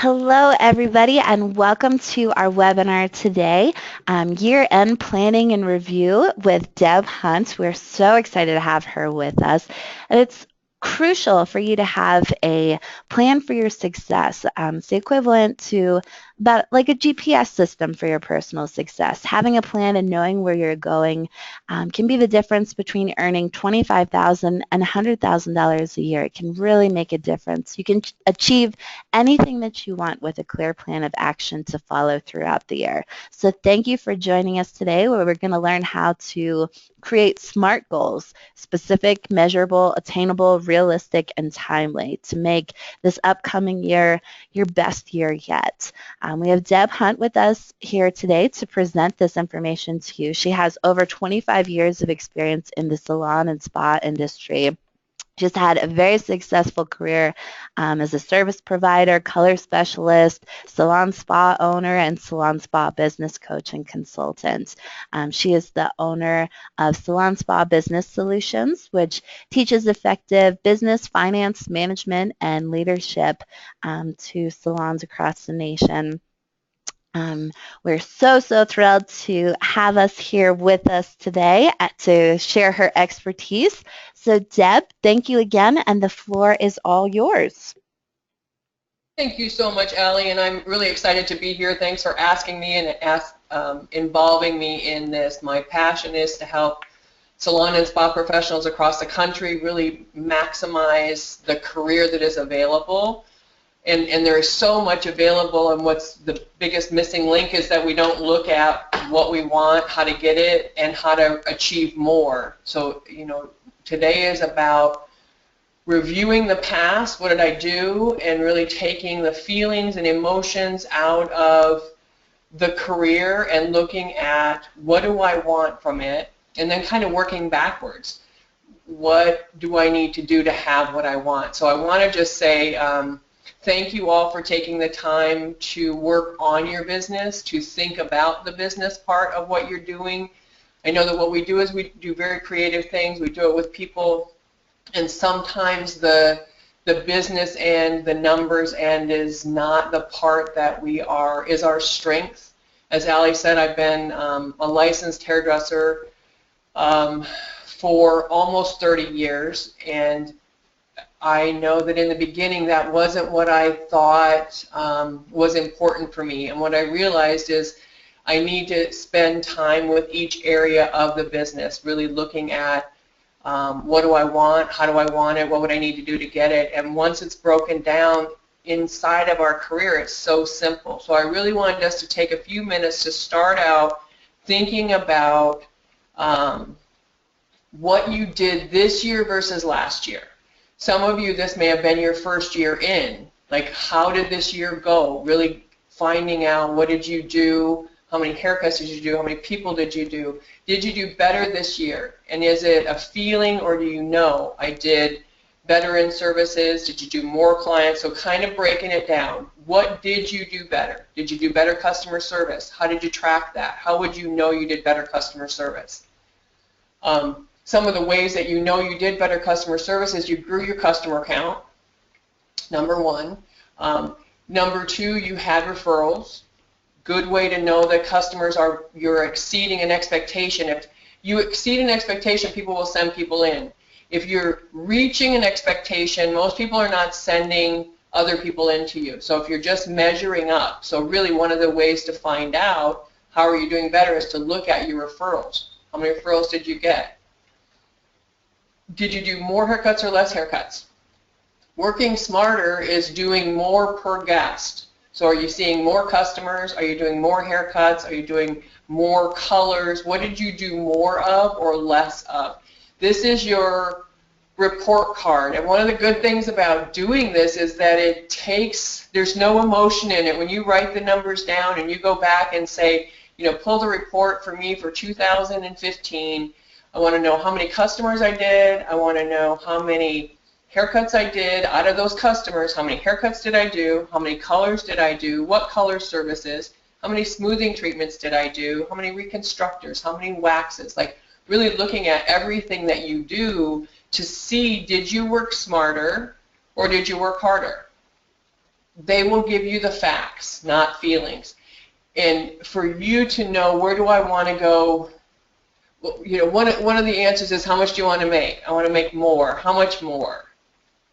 Hello, everybody, and welcome to our webinar today, Year-End Planning and Review with Deb Hunt. We're so excited to have her with us. It's crucial for you to have a plan for your success. It's the equivalent to about like a GPS system for your personal success. Having a plan and knowing where you're going can be the difference between earning $25,000 and $100,000 a year. It can really make a difference. You can achieve anything that you want with a clear plan of action to follow throughout the year. So thank you for joining us today, where we're going to learn how to create SMART goals, specific, measurable, attainable, realistic, and timely, to make this upcoming year your best year yet. We have Deb Hunt with us here today to present this information to you. She has over 25 years of experience in the salon and spa industry. She's had a very successful career as a service provider, color specialist, salon spa owner, and salon spa business coach and consultant. She is the owner of Salon Spa Business Solutions, which teaches effective business, finance, management, and leadership to salons across the nation. We're so thrilled to have us here with us today to share her expertise. So Deb, thank you again, and the floor is all yours. Thank you so much, Allie, and I'm really excited to be here. Thanks for asking me and involving me in this. My passion is to help salon and spa professionals across the country really maximize the career that is available. And there is so much available, and what's the biggest missing link is that we don't look at what we want, how to get it, and how to achieve more. So, today is about reviewing the past, what did I do, and really taking the feelings and emotions out of the career and looking at what do I want from it, and then kind of working backwards. What do I need to do to have what I want? So I want to just say thank you all for taking the time to work on your business, to think about the business part of what you're doing. I know that what we do is we do very creative things. We do it with people, and sometimes the business and the numbers end is not the part that is our strength. As Allie said, I've been a licensed hairdresser for almost 30 years, and I know that in the beginning that wasn't what I thought was important for me. And what I realized is I need to spend time with each area of the business, really looking at what do I want, how do I want it, what would I need to do to get it. And once it's broken down inside of our career, it's so simple. So I really wanted us to take a few minutes to start out thinking about what you did this year versus last year. Some of you, this may have been your first year in. Like, how did this year go? Really finding out what did you do, how many haircuts did you do, how many people did you do? Did you do better this year? And is it a feeling, or do you know I did better in services? Did you do more clients? So kind of breaking it down. What did you do better? Did you do better customer service? How did you track that? How would you know you did better customer service? Some of the ways that you know you did better customer service is you grew your customer count, number one. Number two, you had referrals. Good way to know that you're exceeding an expectation. If you exceed an expectation, people will send people in. If you're reaching an expectation, most people are not sending other people into you. So if you're just measuring up, so really one of the ways to find out how are you doing better is to look at your referrals. How many referrals did you get? Did you do more haircuts or less haircuts? Working smarter is doing more per guest. So are you seeing more customers? Are you doing more haircuts? Are you doing more colors? What did you do more of or less of? This is your report card. And one of the good things about doing this is that there's no emotion in it. When you write the numbers down and you go back and say, pull the report for me for 2015, I want to know how many customers I did. I want to know how many haircuts I did out of those customers. How many haircuts did I do? How many colors did I do? What color services? How many smoothing treatments did I do? How many reconstructors? How many waxes? Like really looking at everything that you do to see, did you work smarter or did you work harder? They will give you the facts, not feelings. And for you to know, where do I want to go? Well, you know, one of the answers is, how much do you want to make? I want to make more. How much more?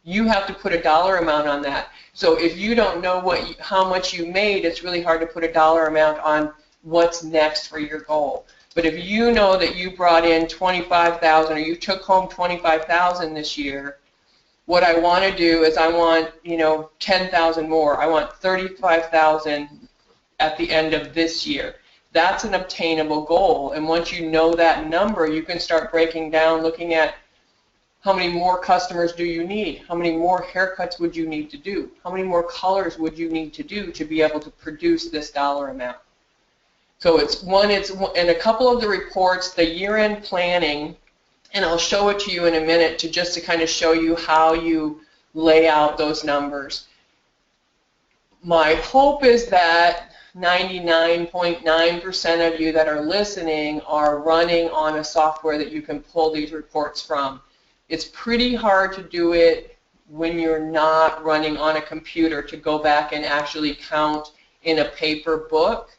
You have to put a dollar amount on that. So if you don't know how much you made, it's really hard to put a dollar amount on what's next for your goal. But if you know that you brought in 25,000 or you took home 25,000 this year, what I want to do is I want, 10,000 more. I want 35,000 at the end of this year. That's an obtainable goal. And once you know that number, you can start breaking down, looking at how many more customers do you need? How many more haircuts would you need to do? How many more colors would you need to do to be able to produce this dollar amount? So it's in a couple of the reports, the year-end planning, and I'll show it to you in a minute just to kind of show you how you lay out those numbers. My hope is that 99.9% of you that are listening are running on a software that you can pull these reports from. It's pretty hard to do it when you're not running on a computer, to go back and actually count in a paper book.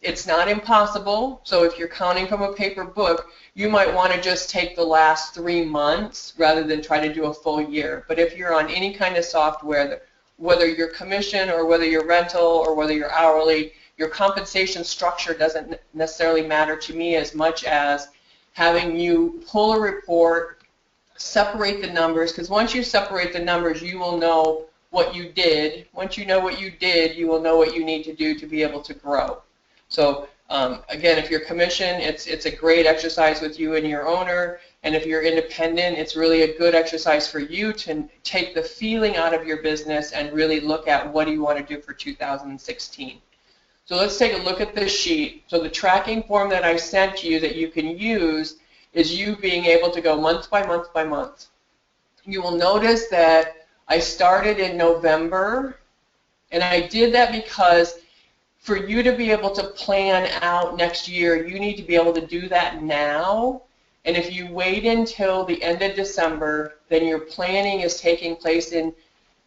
It's not impossible. So if you're counting from a paper book, you might want to just take the last 3 months rather than try to do a full year. But if you're on any kind of software, whether you're commission or whether you're rental or whether you're hourly, your compensation structure doesn't necessarily matter to me as much as having you pull a report, separate the numbers, because once you separate the numbers, you will know what you did. Once you know what you did, you will know what you need to do to be able to grow. So again, if you're commission, it's a great exercise with you and your owner. And if you're independent, it's really a good exercise for you to take the feeling out of your business and really look at what do you want to do for 2016. So let's take a look at this sheet. So the tracking form that I sent you that you can use is you being able to go month by month by month. You will notice that I started in November, and I did that because for you to be able to plan out next year, you need to be able to do that now. And if you wait until the end of December, then your planning is taking place in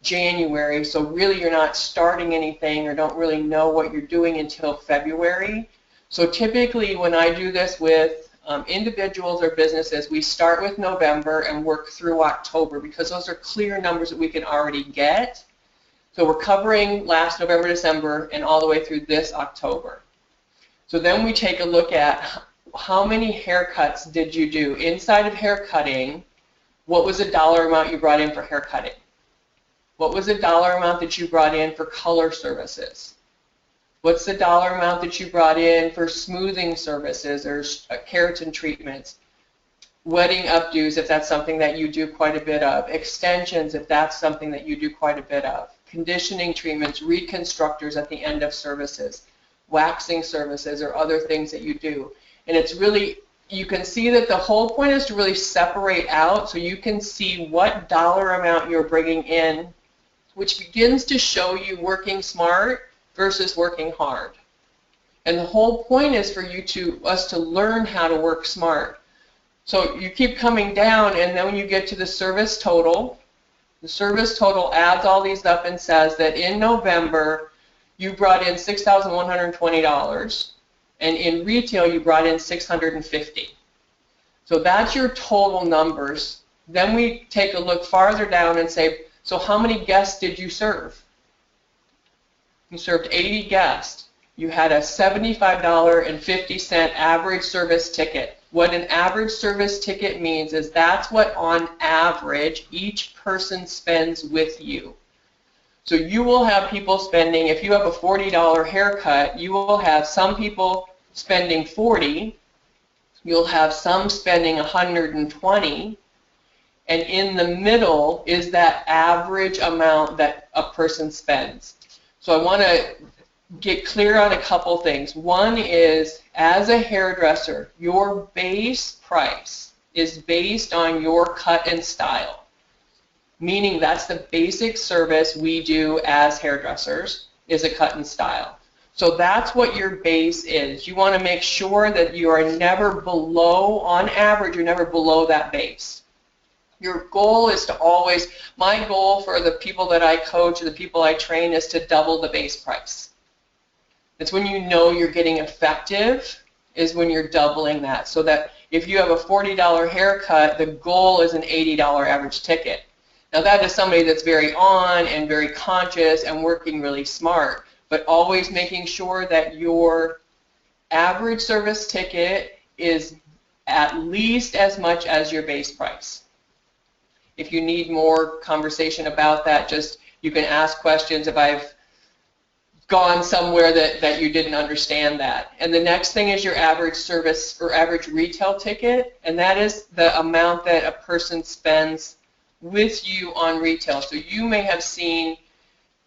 January. So really you're not starting anything or don't really know what you're doing until February. So typically when I do this with individuals or businesses, we start with November and work through October because those are clear numbers that we can already get. So we're covering last November, December, and all the way through this October. So then we take a look at how many haircuts did you do? Inside of haircutting, what was the dollar amount you brought in for haircutting? What was the dollar amount that you brought in for color services? What's the dollar amount that you brought in for smoothing services or keratin treatments? Wedding updos, if that's something that you do quite a bit of. Extensions, if that's something that you do quite a bit of. Conditioning treatments, reconstructors at the end of services, waxing services, or other things that you do. And it's really, you can see that the whole point is to really separate out so you can see what dollar amount you're bringing in, which begins to show you working smart versus working hard. And the whole point is for us to learn how to work smart. So you keep coming down, and then when you get to the service total, the service total adds all these up and says that in November you brought in $6,120, and in retail you brought in $650. So that's your total numbers. Then we take a look farther down and say, so how many guests did you serve? You served 80 guests. You had a $75.50 average service ticket. What an average service ticket means is that's what on average each person spends with you. So you will have people spending, if you have a $40 haircut, you will have some people spending $40, you'll have some spending $120, and in the middle is that average amount that a person spends. So I want to get clear on a couple things. One is, as a hairdresser, your base price is based on your cut and style, meaning that's the basic service we do as hairdressers, is a cut and style. So that's what your base is. You want to make sure that you are never below, on average, you're never below that base. Your goal is to always, my goal for the people that I coach, the people I train, is to double the base price. It's when you know you're getting effective is when you're doubling that. So that if you have a $40 haircut, the goal is an $80 average ticket. Now that is somebody that's very on and very conscious and working really smart, but always making sure that your average service ticket is at least as much as your base price. If you need more conversation about that, just you can ask questions if I've gone somewhere that you didn't understand that. And the next thing is your average service or average retail ticket, and that is the amount that a person spends with you on retail. So you may have seen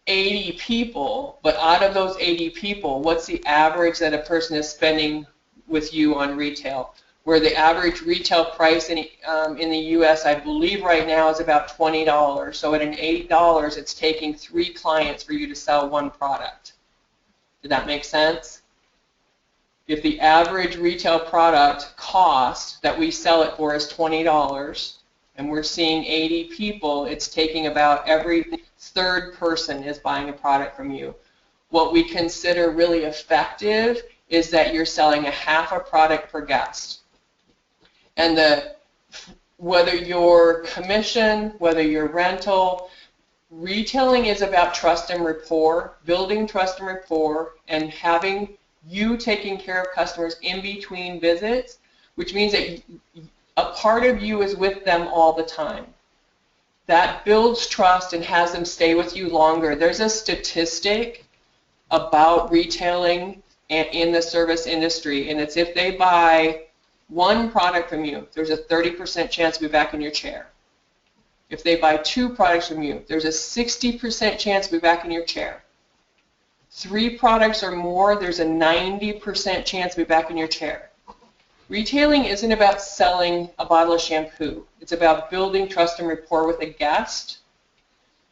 80 people, but out of those 80 people, what's the average that a person is spending with you on retail? Where the average retail price in the U.S., I believe right now, is about $20. So at an $8, it's taking 3 clients for you to sell 1 product. Did that make sense? If the average retail product cost that we sell it for is $20, and we're seeing 80 people, it's taking about every 3rd person is buying a product from you. What we consider really effective is that you're selling a half a product per guest. And whether your commission, whether your rental, retailing is about trust and rapport, building trust and rapport, and having you taking care of customers in between visits, which means that a part of you is with them all the time. That builds trust and has them stay with you longer. There's a statistic about retailing and in the service industry, and it's if they buy 1 product from you, there's a 30% chance to be back in your chair. If they buy 2 products from you, there's a 60% chance to be back in your chair. 3 products or more, there's a 90% chance to be back in your chair. Retailing isn't about selling a bottle of shampoo. It's about building trust and rapport with a guest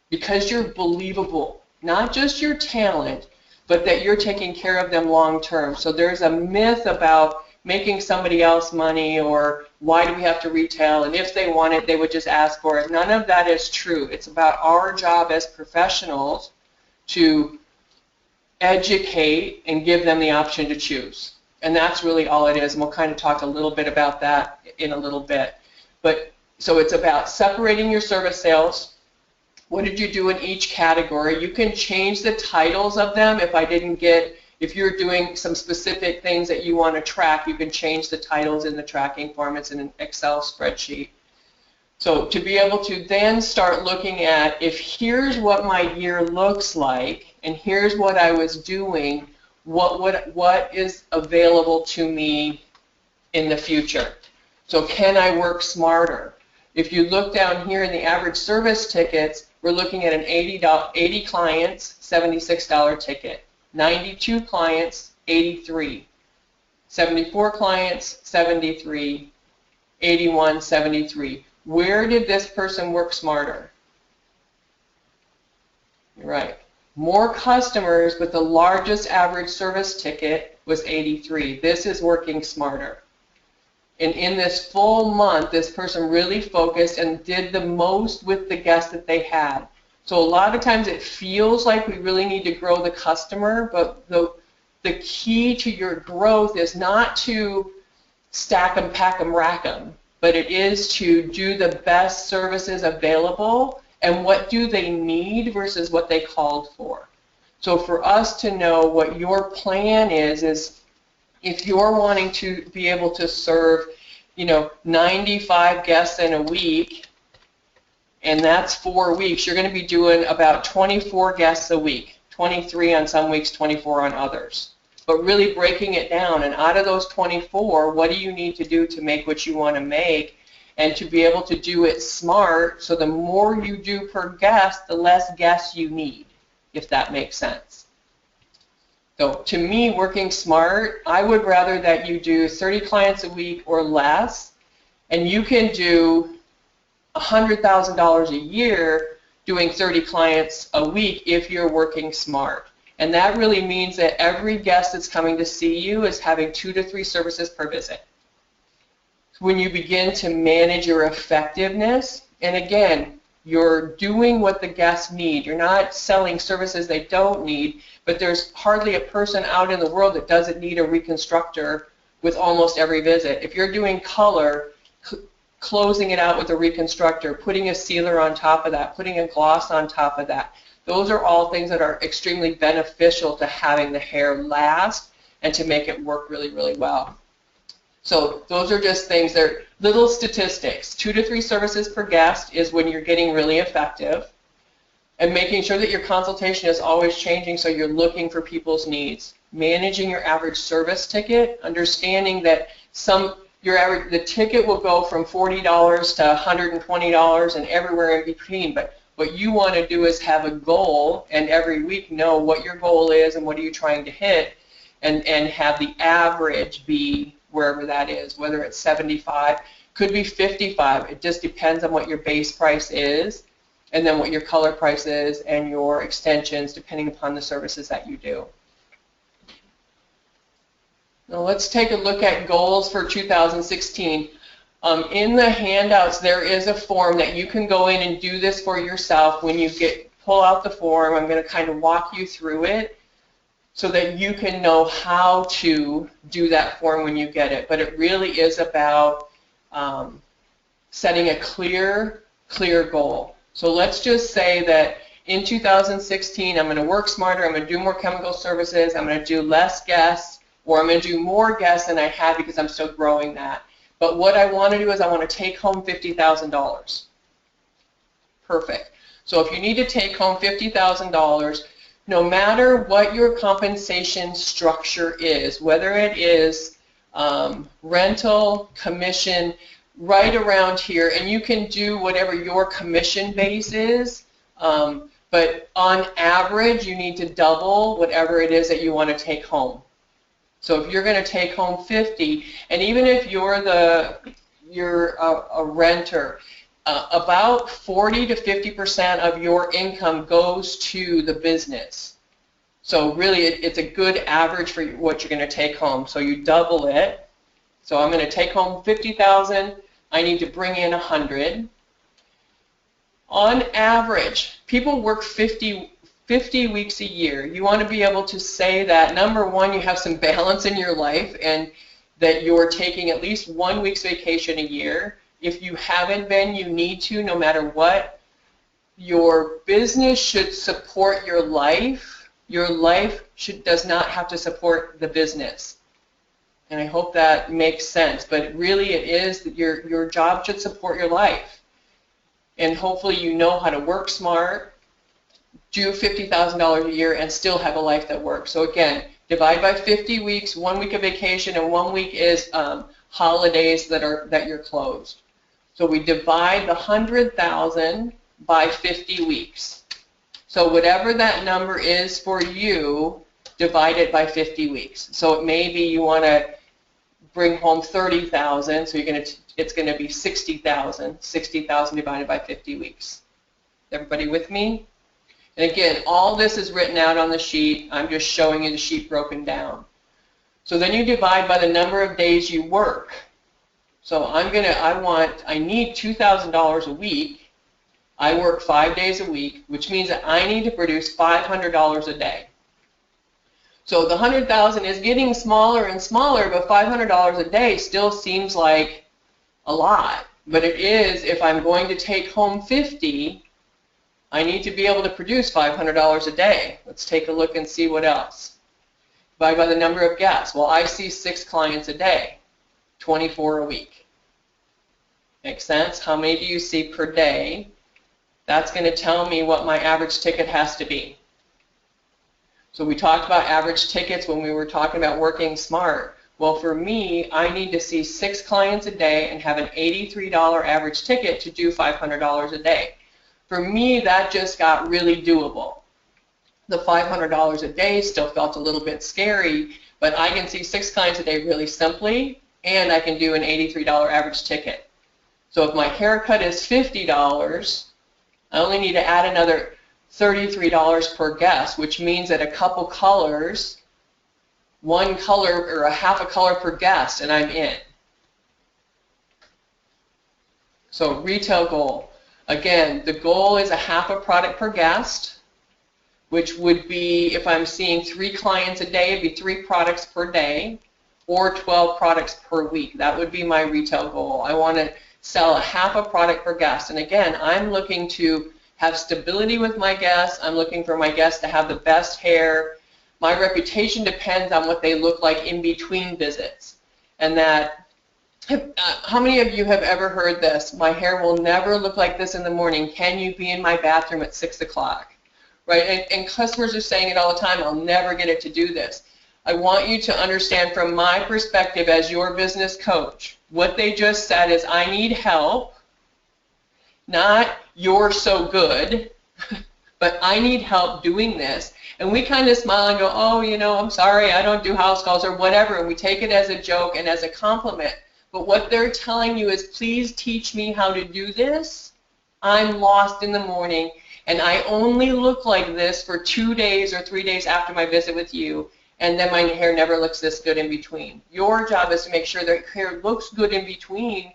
because you're believable. Not just your talent, but that you're taking care of them long term. So there's a myth about making somebody else money or why do we have to retail, and if they want it, they would just ask for it. None of that is true. It's about our job as professionals to educate and give them the option to choose. And that's really all it is, and we'll kind of talk a little bit about that in a little bit. But so it's about separating your service sales. What did you do in each category? You can change the titles of them. If you're doing some specific things that you want to track, you can change the titles in the tracking form. It's in an Excel spreadsheet. So to be able to then start looking at, if here's what my year looks like, and here's what I was doing, what is available to me in the future? So can I work smarter? If you look down here in the average service tickets, we're looking at an 80 clients, $76 ticket. 92 clients, 83. 74 clients, 73. 81, 73. Where did this person work smarter? You're right. More customers, but the largest average service ticket was 83. This is working smarter. And in this full month, this person really focused and did the most with the guests that they had. So a lot of times it feels like we really need to grow the customer, but the key to your growth is not to stack them, pack them, rack them, but it is to do the best services available and what do they need versus what they called for. So for us to know what your plan is if you're wanting to be able to serve, 95 guests in a week, and that's 4 weeks, you're going to be doing about 24 guests a week, 23 on some weeks, 24 on others. But really breaking it down, and out of those 24, what do you need to do to make what you want to make, and to be able to do it smart, so the more you do per guest, the less guests you need, if that makes sense. So to me, working smart, I would rather that you do 30 clients a week or less, and you can do $100,000 a year doing 30 clients a week if you're working smart. And that really means that every guest that's coming to see you is having 2 to 3 services per visit. When you begin to manage your effectiveness, And again, you're doing what the guests need. You're not selling services they don't need, but there's hardly a person out in the world that doesn't need a reconstructor with almost every visit. If you're doing color, closing it out with a reconstructor, putting a sealer on top of that, putting a gloss on top of that, those are all things that are extremely beneficial to having the hair last and to make it work really, really well. So those are just things, they're little statistics. 2 to 3 services per guest is when you're getting really effective, and making sure that your consultation is always changing so you're looking for people's needs. Managing your average service ticket, understanding that the ticket will go from $40 to $120 and everywhere in between, but what you want to do is have a goal and every week know what your goal is and what are you trying to hit, and have the average be wherever that is, whether it's 75, could be 55. It just depends on what your base price is and then what your color price is and your extensions depending upon the services that you do. Now let's take a look at goals for 2016. In the handouts there is a form that you can go in and do this for yourself. When you pull out the form, I'm going to kind of walk you through it so that you can know how to do that form when you get it. But it really is about setting a clear goal. So let's just say that in 2016 I'm going to work smarter, I'm going to do more chemical services, I'm going to do less guests, or I'm going to do more guests than I had because I'm still growing that. But what I want to do is I want to take home $50,000. Perfect. So if you need to take home $50,000, no matter what your compensation structure is, whether it is rental, commission, right around here, and you can do whatever your commission base is, but on average you need to double whatever it is that you want to take home. So if you're going to take home 50, and even if you're a renter, about 40 to 50% of your income goes to the business. So really it's a good average for what you're going to take home. So you double it. So I'm going to take home 50,000. I need to bring in 100. On average, people work 50 weeks a year. You want to be able to say that, number one, you have some balance in your life and that you're taking at least 1 week's vacation a year. If you haven't been, you need to, no matter what. Your business should support your life. Your life does not have to support the business. And I hope that makes sense. But really it is that your job should support your life. And hopefully you know how to work smart, do $50,000 a year, and still have a life that works. So again, divide by 50 weeks, 1 week of vacation, and 1 week is holidays that you're closed. So we divide the 100,000 by 50 weeks. So whatever that number is for you, divide it by 50 weeks. So it may be you want to bring home 30,000, so it's going to be 60,000. 60,000 divided by 50 weeks. Everybody with me? And again, all this is written out on the sheet. I'm just showing you the sheet broken down. So then you divide by the number of days you work. So I need $2,000 a week. I work 5 days a week, which means that I need to produce $500 a day. So the 100,000 is getting smaller and smaller, but $500 a day still seems like a lot. But it is, if I'm going to take home 50, I need to be able to produce $500 a day. Let's take a look and see what else. Divide by the number of guests. Well, I see 6 clients a day, 24 a week. Make sense? How many do you see per day? That's going to tell me what my average ticket has to be. So we talked about average tickets when we were talking about working smart. Well, for me, I need to see 6 clients a day and have an $83 average ticket to do $500 a day. For me, that just got really doable. The $500 a day still felt a little bit scary, but I can see 6 clients a day really simply, and I can do an $83 average ticket. So if my haircut is $50, I only need to add another $33 per guest, which means that a couple colors, 1 color or a half a color per guest, and I'm in. So retail goal. Again, the goal is a half a product per guest, which would be, if I'm seeing 3 clients a day, it'd be 3 products per day, or 12 products per week. That would be my retail goal. I want to sell a half a product per guest. And again, I'm looking to have stability with my guests. I'm looking for my guests to have the best hair. My reputation depends on what they look like in between visits. And that, how many of you have ever heard this? My hair will never look like this in the morning. Can you be in my bathroom at 6 o'clock? Right? And customers are saying it all the time. I'll never get it to do this. I want you to understand from my perspective as your business coach, what they just said is I need help, not you're so good, but I need help doing this. And we kind of smile and go, oh, you know, I'm sorry, I don't do house calls or whatever. And we take it as a joke and as a compliment. But what they're telling you is, please teach me how to do this. I'm lost in the morning, and I only look like this for 2 days or 3 days after my visit with you, and then my hair never looks this good in between. Your job is to make sure that hair looks good in between,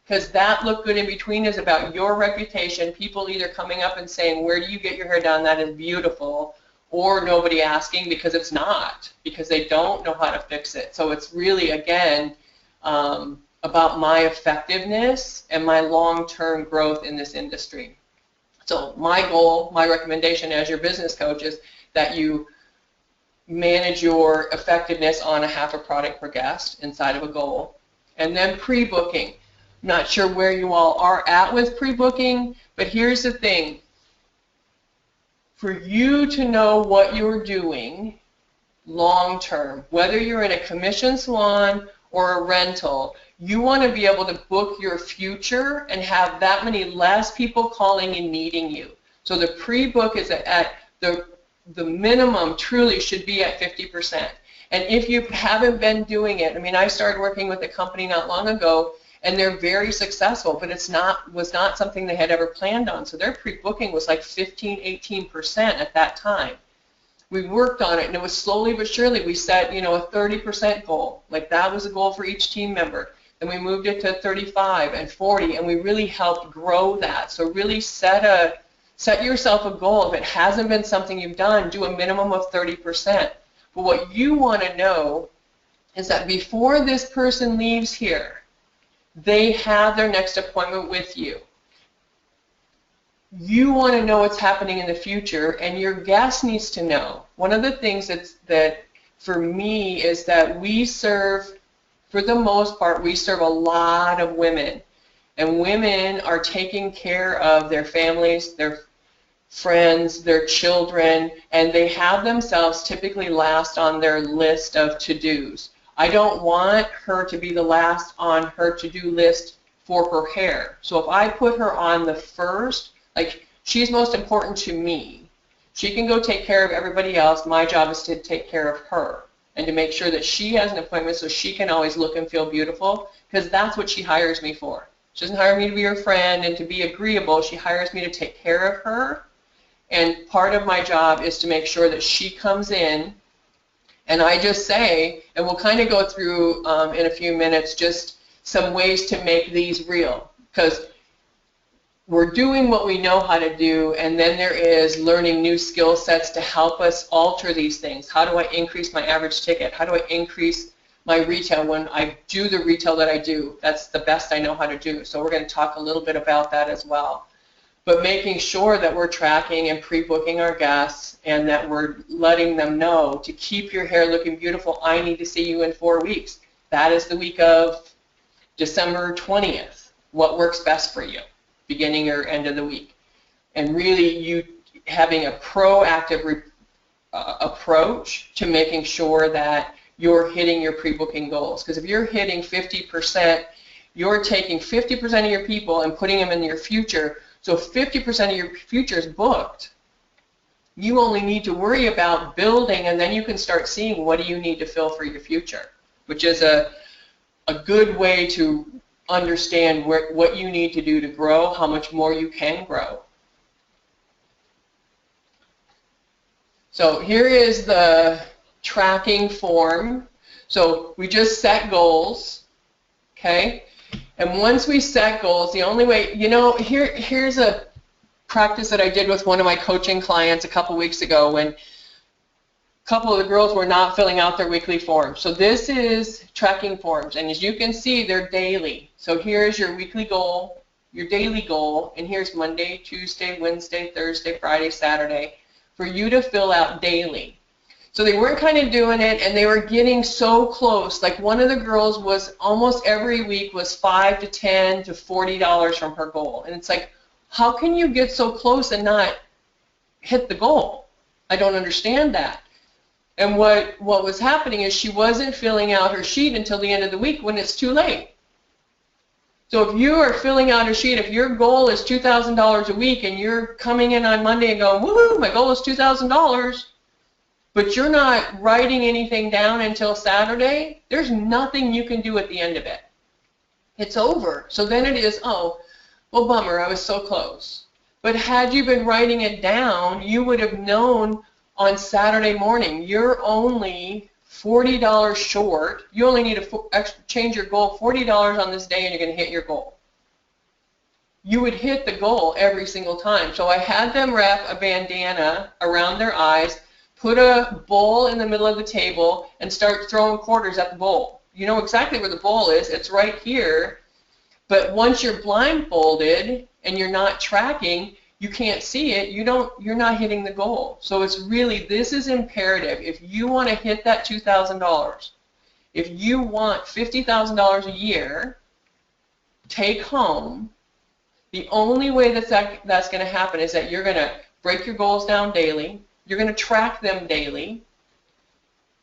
because that look good in between is about your reputation, people either coming up and saying, where do you get your hair done? That is beautiful, or nobody asking because it's not, because they don't know how to fix it. So it's really, again, about my effectiveness and my long-term growth in this industry. So my goal, my recommendation as your business coach is that you manage your effectiveness on a half a product per guest inside of a goal. And then pre-booking. I'm not sure where you all are at with pre-booking, but here's the thing. For you to know what you're doing long-term, whether you're in a commission salon or a rental, you want to be able to book your future and have that many less people calling and needing you. So the pre-book is at the minimum truly should be at 50%. And if you haven't been doing it, I mean, I started working with a company not long ago, and they're very successful, but was not something they had ever planned on. So their pre-booking was like 15, 18% at that time. We worked on it, and it was slowly but surely. We set, you know, a 30% goal. Like that was a goal for each team member. Then we moved it to 35 and 40, and we really helped grow that. So really set yourself a goal. If it hasn't been something you've done, do a minimum of 30%. But what you want to know is that before this person leaves here, they have their next appointment with you. You want to know what's happening in the future, and your guest needs to know. One of the things that for me is that we serve, for the most part, we serve a lot of women. And women are taking care of their families, their friends, their children, and they have themselves typically last on their list of to-dos. I don't want her to be the last on her to-do list for her hair. So if I put her on the first, like she's most important to me, she can go take care of everybody else. My job is to take care of her and to make sure that she has an appointment so she can always look and feel beautiful, because that's what she hires me for. She doesn't hire me to be her friend and to be agreeable. She hires me to take care of her. And part of my job is to make sure that she comes in, and I just say, and we'll kind of go through in a few minutes just some ways to make these real, because we're doing what we know how to do, and then there is learning new skill sets to help us alter these things. How do I increase my average ticket? How do I increase my retail when I do the retail that I do? That's the best I know how to do. So we're going to talk a little bit about that as well. But making sure that we're tracking and pre-booking our guests, and that we're letting them know, to keep your hair looking beautiful, I need to see you in 4 weeks. That is the week of December 20th. What works best for you, beginning or end of the week? And really you having a proactive approach to making sure that you're hitting your pre-booking goals. Because if you're hitting 50%, you're taking 50% of your people and putting them in your future. So 50% of your future is booked. You only need to worry about building, and then you can start seeing what do you need to fill for your future, which is a good way to understand what you need to do to grow, how much more you can grow. So here is the tracking form. So we just set goals, okay? And once we set goals, the only way, here's a practice that I did with one of my coaching clients a couple weeks ago when a couple of the girls were not filling out their weekly forms. So this is tracking forms, and as you can see, they're daily. So here's your weekly goal, your daily goal, and here's Monday, Tuesday, Wednesday, Thursday, Friday, Saturday for you to fill out daily. So they weren't kind of doing it, and they were getting so close. Like one of the girls was almost every week was $5 to $10 to $40 from her goal. And it's like, how can you get so close and not hit the goal? I don't understand that. And what was happening is she wasn't filling out her sheet until the end of the week when it's too late. So if you are filling out a sheet, if your goal is $2,000 a week and you're coming in on Monday and going, woohoo, my goal is $2,000, but you're not writing anything down until Saturday, there's nothing you can do at the end of it. It's over. So then it is, oh, well, bummer, I was so close. But had you been writing it down, you would have known on Saturday morning, you're only $40 short. You only need to change your goal $40 on this day and you're going to hit your goal. You would hit the goal every single time. So I had them wrap a bandana around their eyes, put a bowl in the middle of the table, and start throwing quarters at the bowl. You know exactly where the bowl is. It's right here. But once you're blindfolded and you're not tracking, you can't see it, you're not hitting the goal. So it's really, this is imperative. If you want to hit that $2,000, if you want $50,000 a year, take home, the only way that's going to happen is that you're going to break your goals down daily. You're going to track them daily.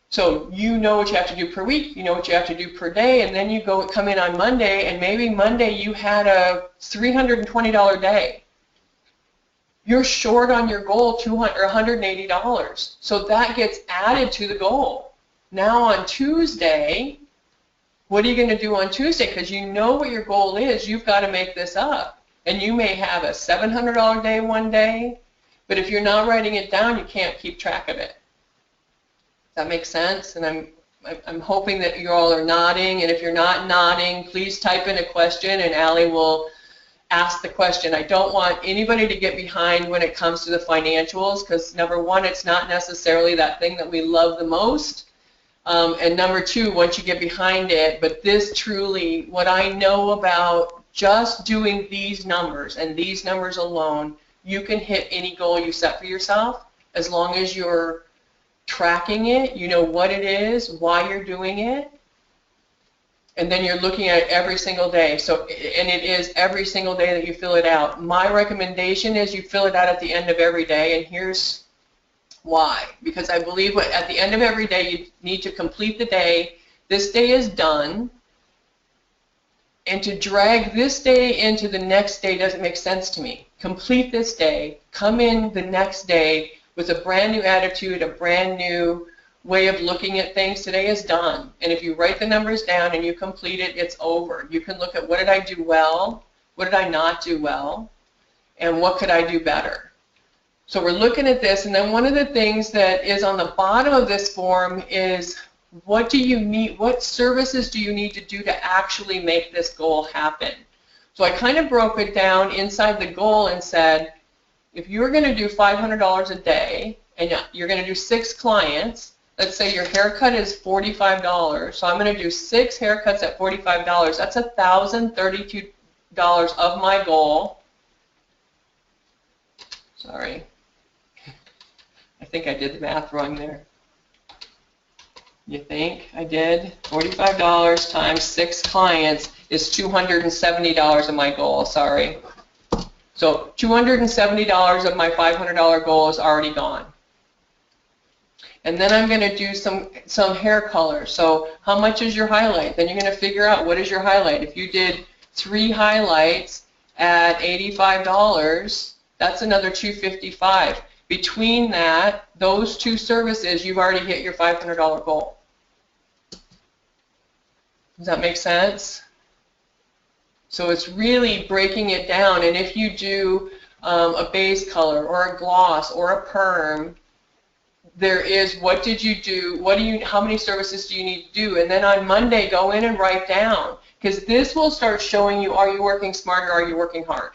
So you know what you have to do per week, you know what you have to do per day, and then you come in on Monday, and maybe Monday you had a $320 day. You're short on your goal $180. So that gets added to the goal. Now on Tuesday, what are you going to do on Tuesday? Because you know what your goal is. You've got to make this up. And you may have a $700 day one day, but if you're not writing it down, you can't keep track of it. Does that make sense? And I'm hoping that you all are nodding. And if you're not nodding, please type in a question, and Allie will ask the question. I don't want anybody to get behind when it comes to the financials, because number one, it's not necessarily that thing that we love the most, and number two, once you get behind it, but this truly, what I know about just doing these numbers and these numbers alone, you can hit any goal you set for yourself as long as you're tracking it, you know what it is, why you're doing it, and then you're looking at it every single day. So, and it is every single day that you fill it out. My recommendation is you fill it out at the end of every day, and here's why. Because I believe at the end of every day you need to complete the day. This day is done, and to drag this day into the next day doesn't make sense to me. Complete this day, come in the next day with a brand new attitude, a brand new way of looking at things. Today is done. And if you write the numbers down and you complete it, it's over. You can look at what did I do well, what did I not do well, and what could I do better. So we're looking at this, and then one of the things that is on the bottom of this form is what do you need, what services do you need to do to actually make this goal happen? So I kind of broke it down inside the goal and said, if you're going to do $500 a day and you're going to do 6 clients, let's say your haircut is $45, so I'm going to do 6 haircuts at $45. That's $1,032 of my goal. Sorry. I think I did the math wrong there. You think I did? $45 times 6 clients is $270 of my goal. Sorry. So $270 of my $500 goal is already gone. And then I'm going to do some hair color. So how much is your highlight? Then you're going to figure out what is your highlight. If you did 3 highlights at $85, that's another $255. Between that, those 2 services, you've already hit your $500 goal. Does that make sense? So it's really breaking it down. And if you do a base color or a gloss or a perm, there is what did you do, how many services do you need to do, and then on Monday go in and write down. because this will start showing you, are you working smart or are you working hard?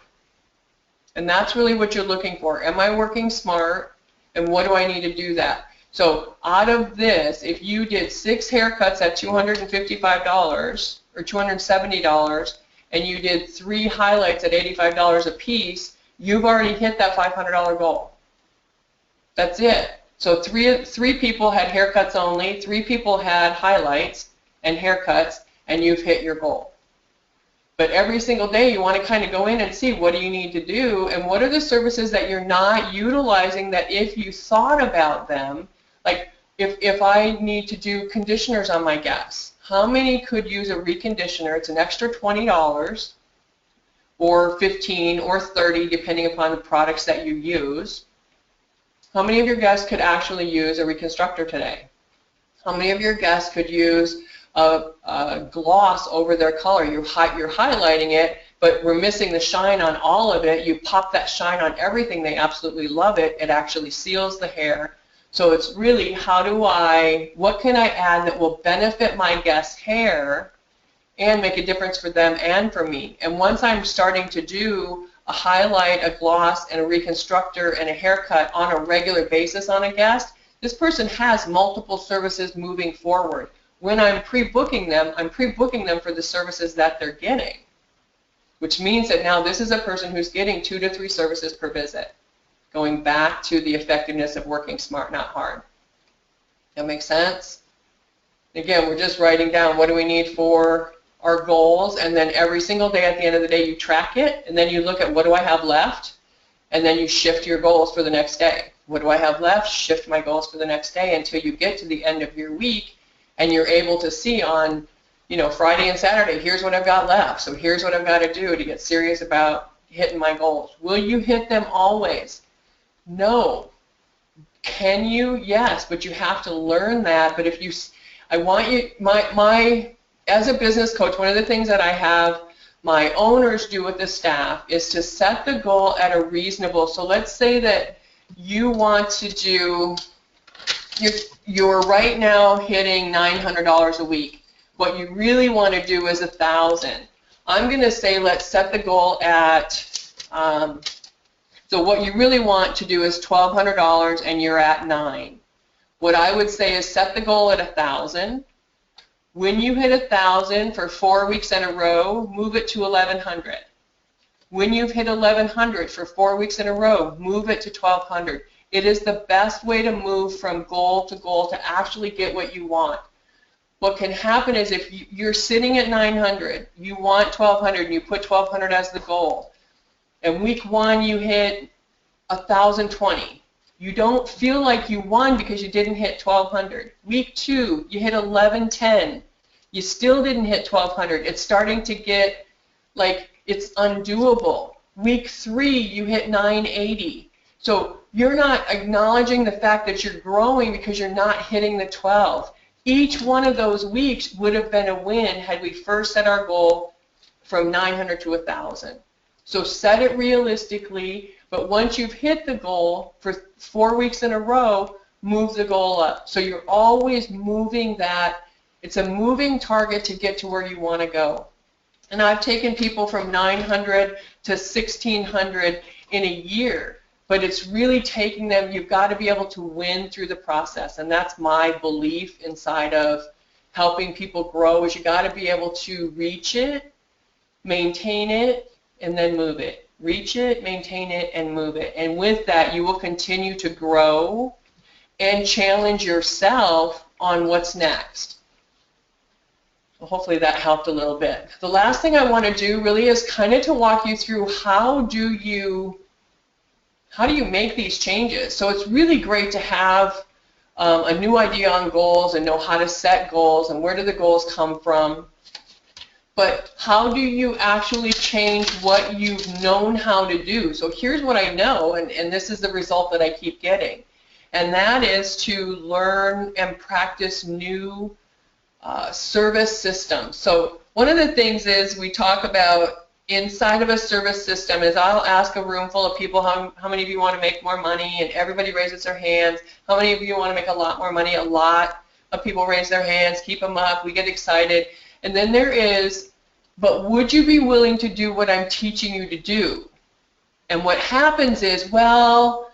And that's really what you're looking for. Am I working smart, and what do I need to do that? So out of this, if you did 6 haircuts at $255 or $270, and you did 3 highlights at $85 a piece, you've already hit that $500 goal. That's it. So three people had haircuts only, 3 people had highlights and haircuts, and you've hit your goal. But every single day you want to kind of go in and see, what do you need to do, and what are the services that you're not utilizing that if you thought about them, like if I need to do conditioners on my guests, how many could use a reconditioner? It's an extra $20 or $15 or $30 depending upon the products that you use. How many of your guests could actually use a reconstructor today? How many of your guests could use a gloss over their color? You're highlighting it, but we're missing the shine on all of it. You pop that shine on everything. They absolutely love it. It actually seals the hair. So it's really, what can I add that will benefit my guest's hair and make a difference for them and for me? And once I'm starting to do a highlight, a gloss, and a reconstructor and a haircut on a regular basis on a guest, this person has multiple services moving forward. When I'm pre-booking them, I'm pre-booking them for the services that they're getting, which means that now this is a person who's getting 2 to 3 services per visit, going back to the effectiveness of working smart, not hard. That makes sense? Again, we're just writing down what do we need for our goals, and then every single day at the end of the day you track it, and then you look at what do I have left, and then you shift your goals for the next day. What do I have left? Shift my goals for the next day until you get to the end of your week and you're able to see on, Friday and Saturday, here's what I've got left. So here's what I've got to do to get serious about hitting my goals. Will you hit them always? No. Can you? Yes, but you have to learn that. But I want you, as a business coach, one of the things that I have my owners do with the staff is to set the goal at a reasonable. So let's say that you want to do, you're right now hitting $900 a week. What you really want to do is $1,000. I'm going to say let's set the goal at, so what you really want to do is $1,200 and you're at $9. What I would say is set the goal at $1,000. When you hit 1,000 for 4 weeks in a row, move it to 1,100. When you've hit 1,100 for 4 weeks in a row, move it to 1,200. It is the best way to move from goal to actually get what you want. What can happen is if you're sitting at 900, you want 1,200, and you put 1,200 as the goal, and week 1 you hit 1,020. You don't feel like you won because you didn't hit 1,200. Week 2, you hit 1,110. You still didn't hit 1,200. It's starting to get like it's undoable. Week 3, you hit 980. So you're not acknowledging the fact that you're growing because you're not hitting the 12. Each one of those weeks would have been a win had we first set our goal from 900 to 1,000. So set it realistically, but once you've hit the goal for 4 weeks in a row, move the goal up. So you're always moving that. It's a moving target to get to where you want to go. And I've taken people from 900 to 1,600 in a year, but it's really taking them, you've got to be able to win through the process. And that's my belief inside of helping people grow, is you got to be able to reach it, maintain it, and then move it. Reach it, maintain it, and move it. And with that, you will continue to grow and challenge yourself on what's next. So hopefully that helped a little bit. The last thing I want to do really is kind of to walk you through how do you make these changes. So it's really great to have a new idea on goals and know how to set goals and where do the goals come from. But how do you actually change what you've known how to do? So here's what I know, and this is the result that I keep getting. And that is to learn and practice new service systems. So one of the things is we talk about inside of a service system is I'll ask a room full of people, how many of you want to make more money? And everybody raises their hands. How many of you want to make a lot more money? A lot of people raise their hands, keep them up, we get excited. And then there is but would you be willing to do what I'm teaching you to do? And what happens is, well,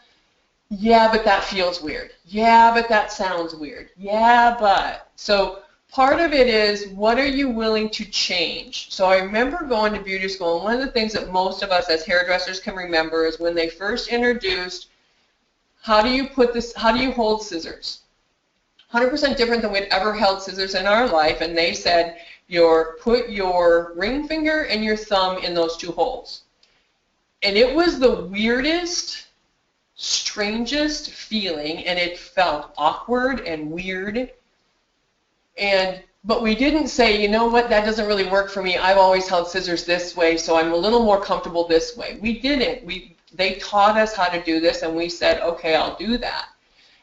yeah, but that feels weird. Yeah, but that sounds weird. Yeah, but. So part of it is, what are you willing to change? So I remember going to beauty school, and one of the things that most of us as hairdressers can remember is when they first introduced, how do you hold scissors? 100% different than we'd ever held scissors in our life, and they said, put your ring finger and your thumb in those two holes. And it was the weirdest, strangest feeling, and it felt awkward and weird. But we didn't say, you know what, that doesn't really work for me. I've always held scissors this way, so I'm a little more comfortable this way. We didn't. They taught us how to do this, and we said, okay, I'll do that.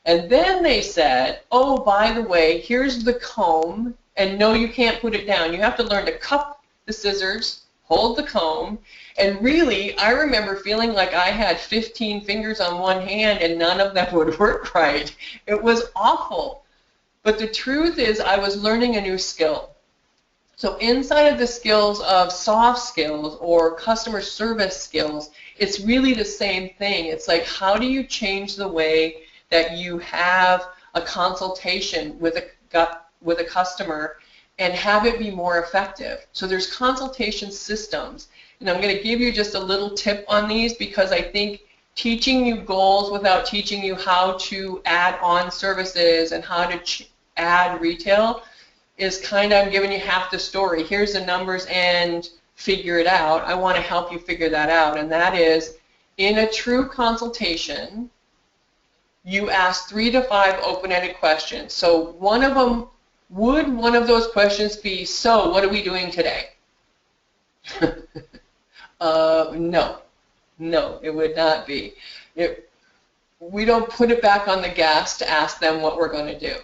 And then they said, oh, by the way, here's the comb, and no, you can't put it down. You have to learn to cup the scissors, hold the comb, and really, I remember feeling like I had 15 fingers on one hand and none of them would work right. It was awful. But the truth is, I was learning a new skill. So inside of the skills of soft skills or customer service skills, it's really the same thing. It's like, how do you change the way that you have a consultation with a customer and have it be more effective? So there's consultation systems. And I'm going to give you just a little tip on these, because I think teaching you goals without teaching you how to add on services and how to add retail is kind of, I'm giving you half the story. Here's the numbers and figure it out. I want to help you figure that out. And that is, in a true consultation, you ask 3 to 5 open-ended questions. So one of them, would one of those questions be, so what are we doing today? No, it would not be. We don't put it back on the gas to ask them what we're going to do.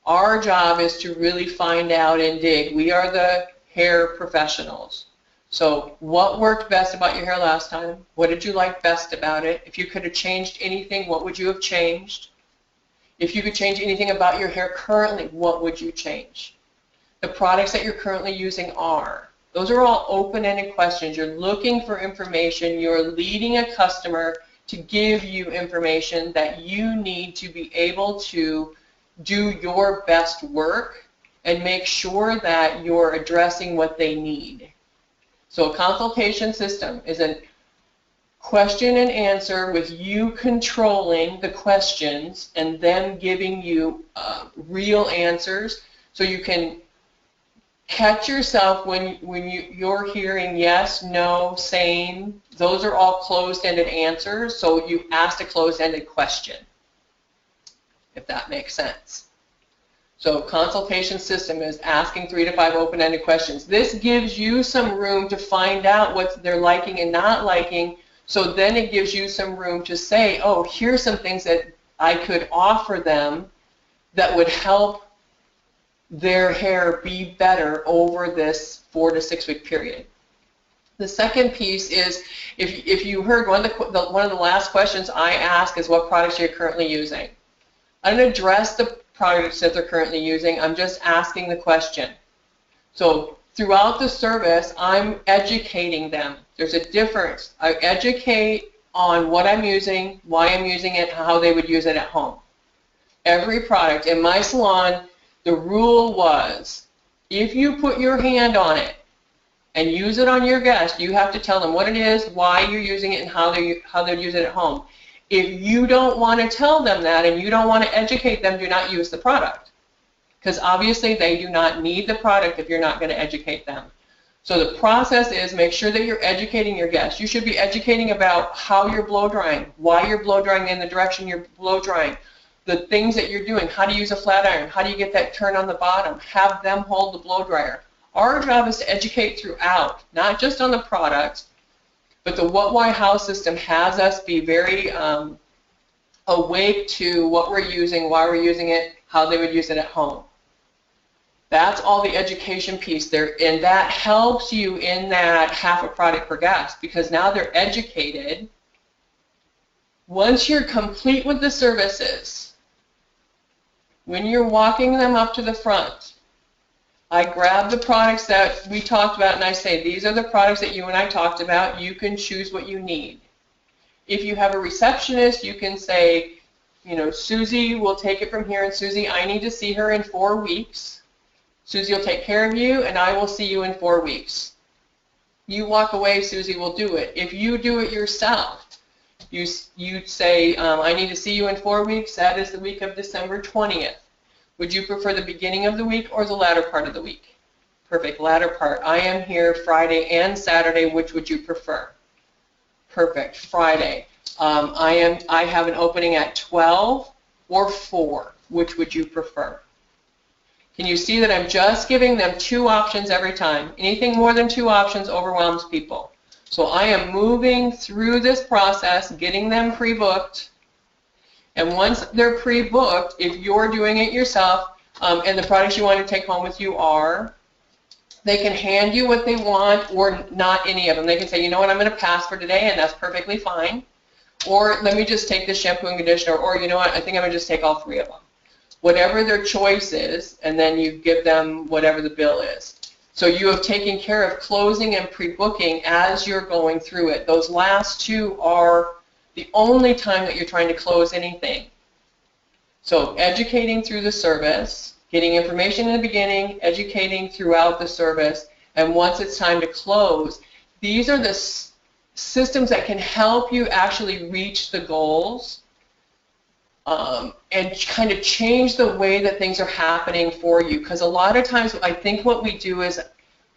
Our job is to really find out and dig. We are the hair professionals. So what worked best about your hair last time? What did you like best about it? If you could have changed anything, what would you have changed? If you could change anything about your hair currently, what would you change? The products that you're currently using are. Those are all open-ended questions. You're looking for information. You're leading a customer to give you information that you need to be able to do your best work and make sure that you're addressing what they need. So a consultation system is a question and answer with you controlling the questions and them giving you real answers, so you can catch yourself when you're hearing yes, no, same. Those are all closed-ended answers, so you asked a closed-ended question, if that makes sense. So consultation system is asking 3 to 5 open-ended questions. This gives you some room to find out what they're liking and not liking, so then it gives you some room to say, oh, here's some things that I could offer them that would help their hair be better over this 4 to 6 week period. The second piece is, if you heard one of the last questions I ask is, what products you're currently using. I don't address the products that they're currently using. I'm just asking the question. So throughout the service, I'm educating them. There's a difference. I educate on what I'm using, why I'm using it, how they would use it at home. Every product in my salon, the rule was, if you put your hand on it and use it on your guest, you have to tell them what it is, why you're using it, and how they'd use it at home. If you don't want to tell them that and you don't want to educate them, do not use the product. Because obviously they do not need the product if you're not going to educate them. So the process is, make sure that you're educating your guests. You should be educating about how you're blow drying, why you're blow drying in the direction you're blow drying, the things that you're doing, how to use a flat iron, how do you get that turn on the bottom, have them hold the blow dryer. Our job is to educate throughout, not just on the products, but the what, why, how system has us be very awake to what we're using, why we're using it, how they would use it at home. That's all the education piece there, and that helps you in that half a product per guest, because now they're educated. Once you're complete with the services, when you're walking them up to the front, I grab the products that we talked about and I say, these are the products that you and I talked about. You can choose what you need. If you have a receptionist, you can say, you know, Susie will take it from here, and Susie, I need to see her in 4 weeks. Susie will take care of you, and I will see you in 4 weeks. You walk away, Susie will do it. If you do it yourself, you say, I need to see you in 4 weeks. That is the week of December 20th. Would you prefer the beginning of the week or the latter part of the week? Perfect, latter part. I am here Friday and Saturday. Which would you prefer? Perfect, Friday. I have an opening at 12 or 4. Which would you prefer? Can you see that I'm just giving them 2 options every time? Anything more than 2 options overwhelms people. So I am moving through this process, getting them pre-booked. And once they're pre-booked, if you're doing it yourself, and the products you want to take home with you are, they can hand you what they want or not any of them. They can say, you know what, I'm going to pass for today, and that's perfectly fine. Or let me just take the shampoo and conditioner, or you know what, I think I'm going to just take all 3 of them. Whatever their choice is, and then you give them whatever the bill is. So you have taken care of closing and pre-booking as you're going through it. Those last 2 are the only time that you're trying to close anything. So educating through the service, getting information in the beginning, educating throughout the service, and once it's time to close, these are the systems that can help you actually reach the goals and kind of change the way that things are happening for you. Because a lot of times I think what we do is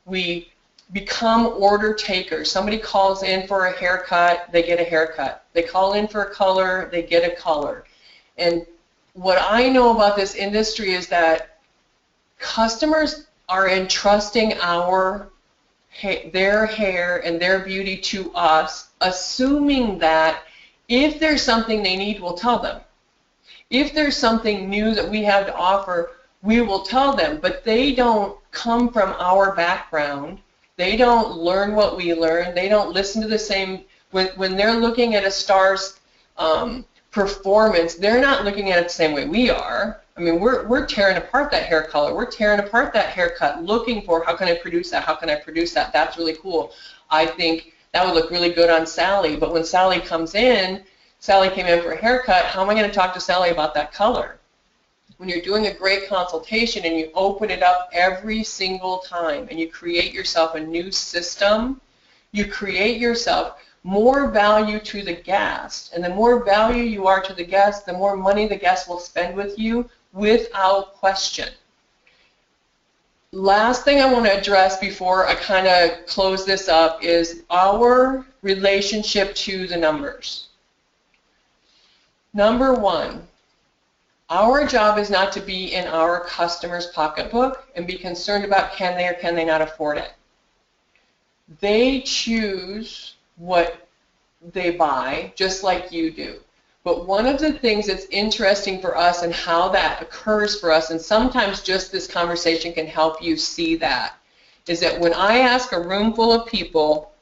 we become order takers. Somebody calls in for a haircut, they get a haircut. They call in for a color, they get a color. And what I know about this industry is that customers are entrusting their hair and their beauty to us, assuming that if there's something they need, we'll tell them. If there's something new that we have to offer, we will tell them. But they don't come from our background. They don't learn what we learn. They don't listen to the same. When they're looking at a star's performance, they're not looking at it the same way we are. I mean, we're tearing apart that hair color. We're tearing apart that haircut, looking for how can I produce that? How can I produce that? That's really cool. I think that would look really good on Sally. But when Sally comes in, Sally came in for a haircut, how am I going to talk to Sally about that color? When you're doing a great consultation and you open it up every single time and you create yourself a new system, you create yourself more value to the guest. And the more value you are to the guest, the more money the guest will spend with you without question. Last thing I want to address before I kind of close this up is our relationship to the numbers. Number 1, our job is not to be in our customer's pocketbook and be concerned about can they or can they not afford it. They choose what they buy just like you do. But one of the things that's interesting for us and how that occurs for us, and sometimes just this conversation can help you see that, is that when I ask a room full of people,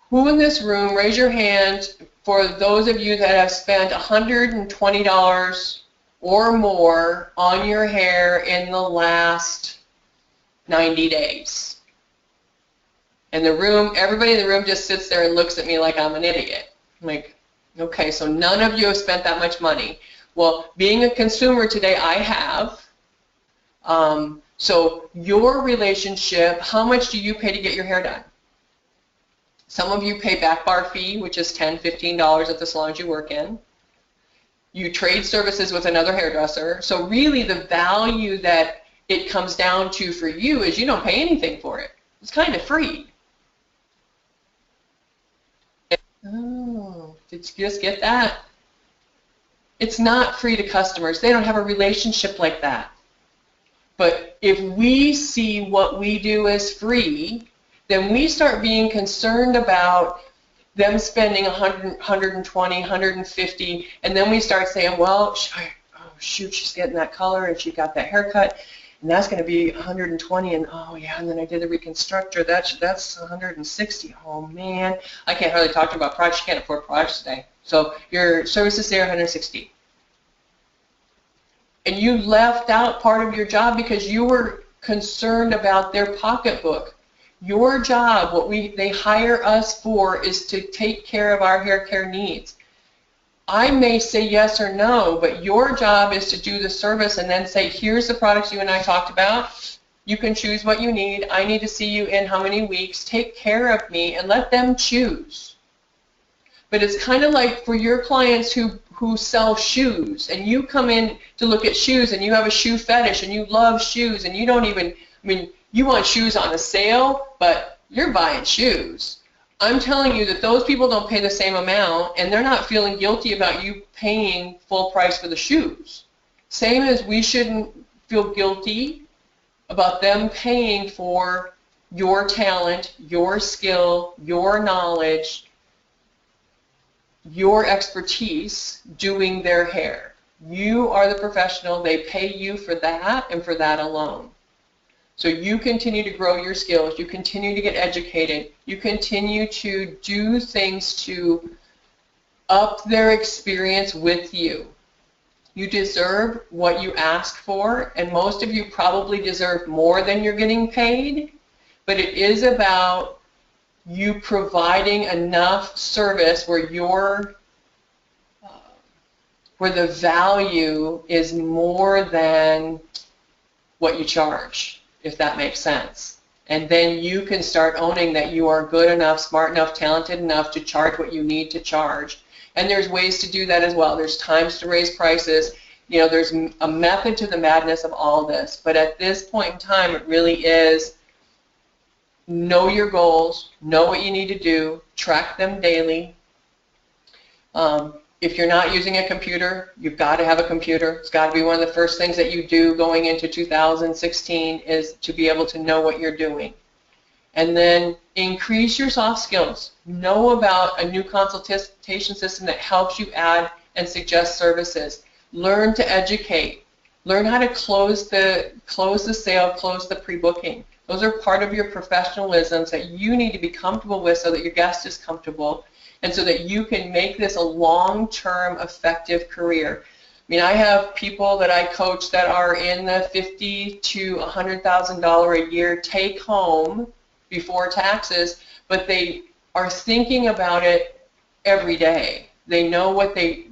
who in this room, raise your hand, for those of you that have spent $120 or more on your hair in the last 90 days. And the room, everybody in the room just sits there and looks at me like I'm an idiot. I'm like, okay, so none of you have spent that much money. Well, being a consumer today, I have. So your relationship, how much do you pay to get your hair done? Some of you pay back bar fee, which is $10, $15 at the salons you work in. You trade services with another hairdresser. So really the value that it comes down to for you is you don't pay anything for it. It's kind of free. Oh, did you just get that? It's not free to customers. They don't have a relationship like that. But if we see what we do as free, then we start being concerned about them spending $100, $120, $150, and then we start saying, well, oh shoot, she's getting that color and she got that haircut, and that's going to be $120, and oh yeah, and then I did the reconstructor, that's $160. Oh man, I can't hardly talk to her about products. She can't afford products today. So your services there are $160. And you left out part of your job because you were concerned about their pocketbook. Your job, they hire us for, is to take care of our hair care needs. I may say yes or no, but your job is to do the service and then say, here's the products you and I talked about. You can choose what you need. I need to see you in how many weeks. Take care of me and let them choose. But it's kind of like for your clients who sell shoes, and you come in to look at shoes and you have a shoe fetish and you love shoes and you don't even, you want shoes on a sale, but you're buying shoes. I'm telling you that those people don't pay the same amount, and they're not feeling guilty about you paying full price for the shoes. Same as we shouldn't feel guilty about them paying for your talent, your skill, your knowledge, your expertise doing their hair. You are the professional. They pay you for that and for that alone. So you continue to grow your skills, you continue to get educated, you continue to do things to up their experience with you. You deserve what you ask for, and most of you probably deserve more than you're getting paid, but it is about you providing enough service where the value is more than what you charge, if that makes sense. And then you can start owning that you are good enough, smart enough, talented enough to charge what you need to charge. And there's ways to do that as well. There's times to raise prices. There's a method to the madness of all this. But at this point in time, it really is know your goals, know what you need to do, track them daily. If you're not using a computer, you've got to have a computer. It's got to be one of the first things that you do going into 2016 is to be able to know what you're doing. And then increase your soft skills. Know about a new consultation system that helps you add and suggest services. Learn to educate. Learn how to close the sale, close the pre-booking. Those are part of your professionalisms that you need to be comfortable with so that your guest is comfortable, and so that you can make this a long-term effective career. I have people that I coach that are in the $50,000 to $100,000 a year take home before taxes, but they are thinking about it every day. They know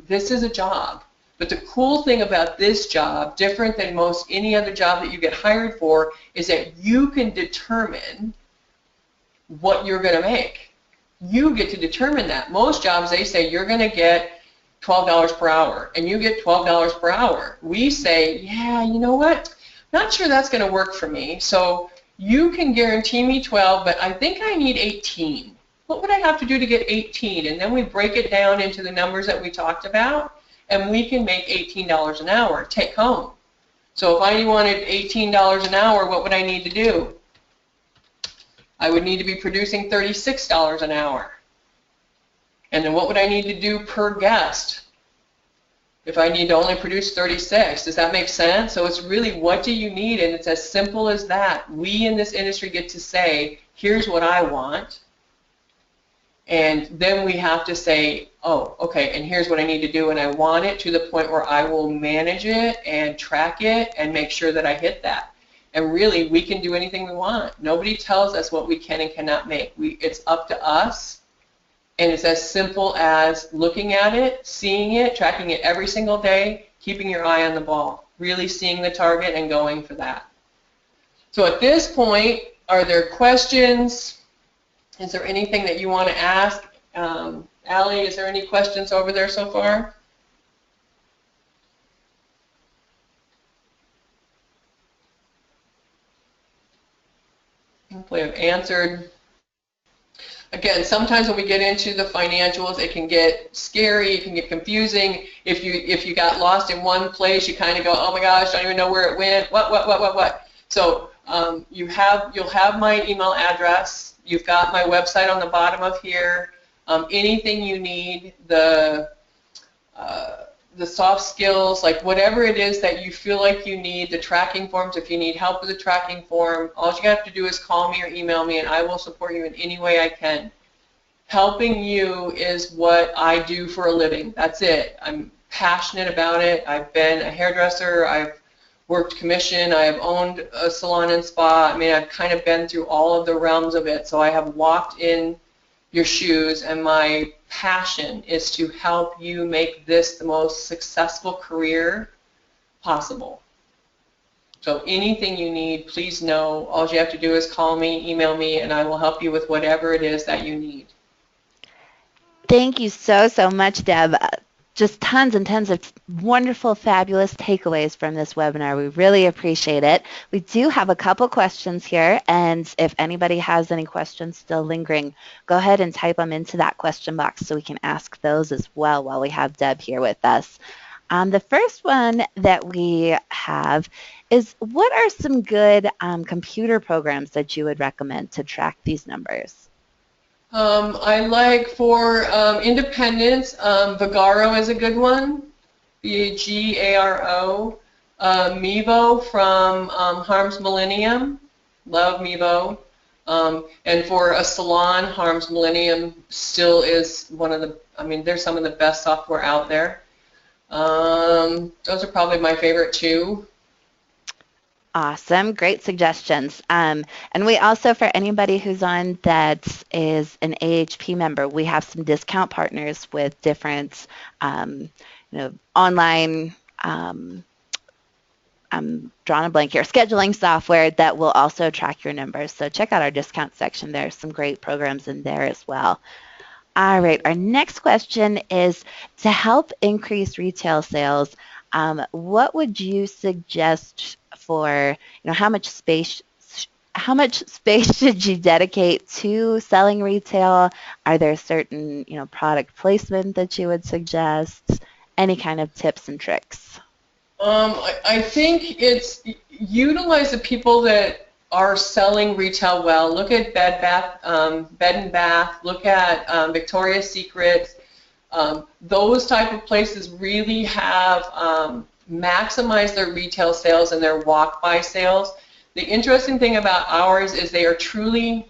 this is a job. But the cool thing about this job, different than most any other job that you get hired for, is that you can determine what you're going to make. You get to determine that. Most jobs, they say you're going to get $12 per hour, and you get $12 per hour. We say, yeah, you know what? Not sure that's going to work for me. So you can guarantee me 12, but I think I need 18. What would I have to do to get 18? And then we break it down into the numbers that we talked about, and we can make $18 an hour take home. So if I wanted $18 an hour, what would I need to do? I would need to be producing $36 an hour. And then what would I need to do per guest if I need to only produce 36? Does that make sense? So it's really, what do you need? And it's as simple as that. We in this industry get to say, here's what I want. And then we have to say, oh, okay, and here's what I need to do, and I want it to the point where I will manage it and track it and make sure that I hit that. And really, we can do anything we want. Nobody tells us what we can and cannot make. It's up to us, and it's as simple as looking at it, seeing it, tracking it every single day, keeping your eye on the ball, really seeing the target and going for that. So at this point, are there questions? Is there anything that you want to ask? Allie, is there any questions over there so far? Hopefully I've answered. Again, sometimes when we get into the financials, it can get scary, it can get confusing. If you got lost in one place, you kind of go, oh my gosh, I don't even know where it went. What? So you'll have my email address. You've got my website on the bottom of here. Anything you need, the soft skills, like whatever it is that you feel like you need, the tracking forms, if you need help with the tracking form, all you have to do is call me or email me, and I will support you in any way I can. Helping you is what I do for a living. That's it. I'm passionate about it. I've been a hairdresser. I've worked commission, I have owned a salon and spa. I mean, I've kind of been through all of the realms of it. So I have walked in your shoes, and my passion is to help you make this the most successful career possible. So anything you need, please know. All you have to do is call me, email me, and I will help you with whatever it is that you need. Thank you so, so much, Deb. Just tons and tons of wonderful, fabulous takeaways from this webinar. We really appreciate it. We do have a couple questions here, and if anybody has any questions still lingering, go ahead and type them into that question box so we can ask those as well while we have Deb here with us. The first one that we have is, what are some good computer programs that you would recommend to track these numbers? I like for independence, Vagaro is a good one, Vagaro. Mevo from Harms Millennium, love Mevo. And for a salon, Harms Millennium still is one of the, I mean, there's some of the best software out there. Those are probably my favorite two. Awesome. Great suggestions. And we also, for anybody who's on that is an AHP member, we have some discount partners with different, online, I'm drawing a blank here, scheduling software that will also track your numbers. So check out our discount section. There's some great programs in there as well. All right. Our next question is, to help increase retail sales, what would you suggest for, how much space should you dedicate to selling retail? Are there certain, product placement that you would suggest? Any kind of tips and tricks? I think it's utilize the people that are selling retail well. Look at Bed and Bath. Look at Victoria's Secret. Those type of places really have maximized their retail sales and their walk-by sales. The interesting thing about ours is they are truly,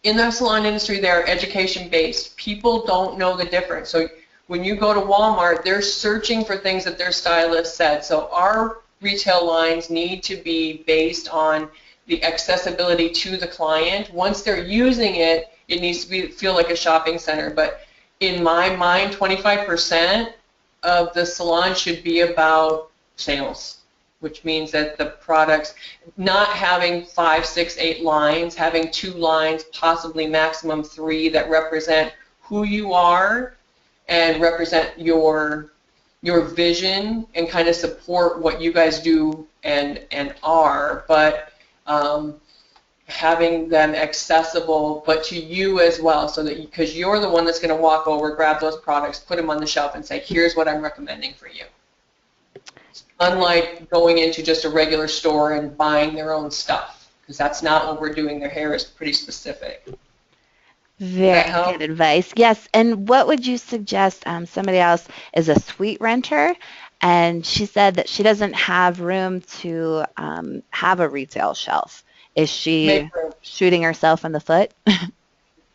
in the salon industry, they are education-based. People don't know the difference. So when you go to Walmart, they're searching for things that their stylist said. So our retail lines need to be based on the accessibility to the client. Once they're using it, it needs to feel like a shopping center. But in my mind, 25% of the salon should be about sales, which means that the products, not having 5, 6, 8 lines, having 2 lines, possibly maximum 3 that represent who you are and represent your vision and kind of support what you guys do and are, but having them accessible, but to you as well, so that because you're the one that's going to walk over, grab those products, put them on the shelf, and say, here's what I'm recommending for you. Unlike going into just a regular store and buying their own stuff, because that's not what we're doing. Their hair is pretty specific. Very good advice. Yes. And what would you suggest? Somebody else is a suite renter, and she said that she doesn't have room to have a retail shelf. Is she shooting herself in the foot?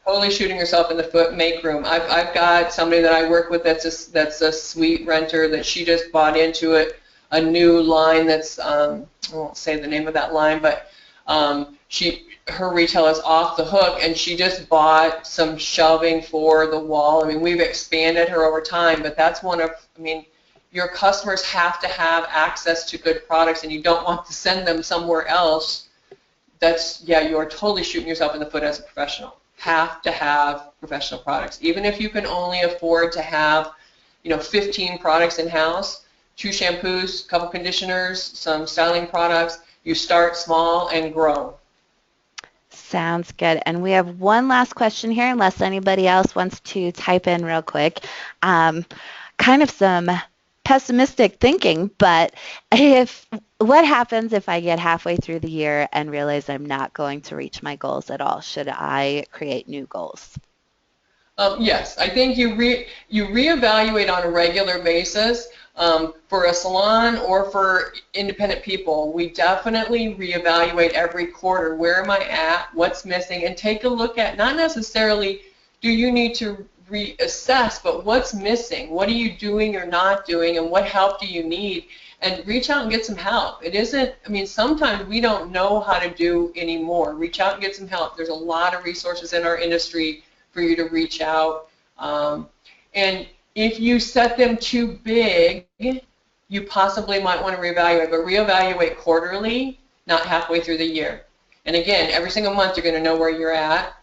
Totally shooting herself in the foot. Make room. I've got somebody that I work with that's a suite renter that she just bought into it, a new line that's I won't say the name of that line, but her retail is off the hook, and she just bought some shelving for the wall. I mean, we've expanded her over time, but that's one of, I mean, your customers have to have access to good products, and you don't want to send them somewhere else. That's, yeah, you are totally shooting yourself in the foot as a professional. Have to have professional products. Even if you can only afford to have, 15 products in-house, 2 shampoos, a couple conditioners, some styling products, you start small and grow. Sounds good. And we have one last question here, unless anybody else wants to type in real quick. Kind of some pessimistic thinking, but what happens if I get halfway through the year and realize I'm not going to reach my goals at all? Should I create new goals? Yes, I think you reevaluate on a regular basis. For a salon or for independent people, we definitely reevaluate every quarter. Where am I at? What's missing? And take a look at, not necessarily do you need to reassess, but what's missing? What are you doing or not doing, and what help do you need? And reach out and get some help. It isn't, I mean, sometimes we don't know how to do anymore. Reach out and get some help. There's a lot of resources in our industry for you to reach out. And if you set them too big, you possibly might want to reevaluate, but reevaluate quarterly, not halfway through the year. And again, every single month you're going to know where you're at.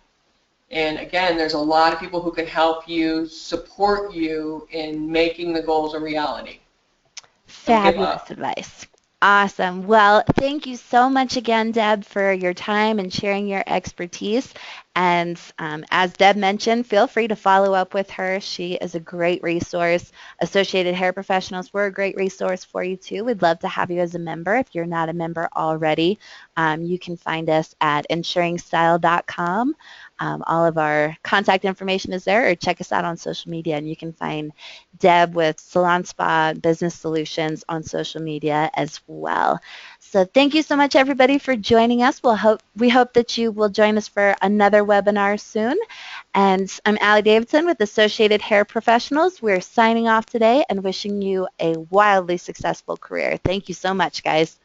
And again, there's a lot of people who can help you, support you in making the goals a reality. Don't give Fabulous up. advice. Awesome. Well, thank you so much again, Deb, for your time and sharing your expertise. And as Deb mentioned, feel free to follow up with her. She is a great resource. Associated Hair Professionals, we're a great resource for you too. We'd love to have you as a member. If you're not a member already, you can find us at ensuringstyle.com. All of our contact information is there, or check us out on social media, and you can find Deb with Salon Spa Business Solutions on social media as well. So thank you so much, everybody, for joining us. We hope that you will join us for another webinar soon. And I'm Allie Davidson with Associated Hair Professionals. We're signing off today and wishing you a wildly successful career. Thank you so much, guys.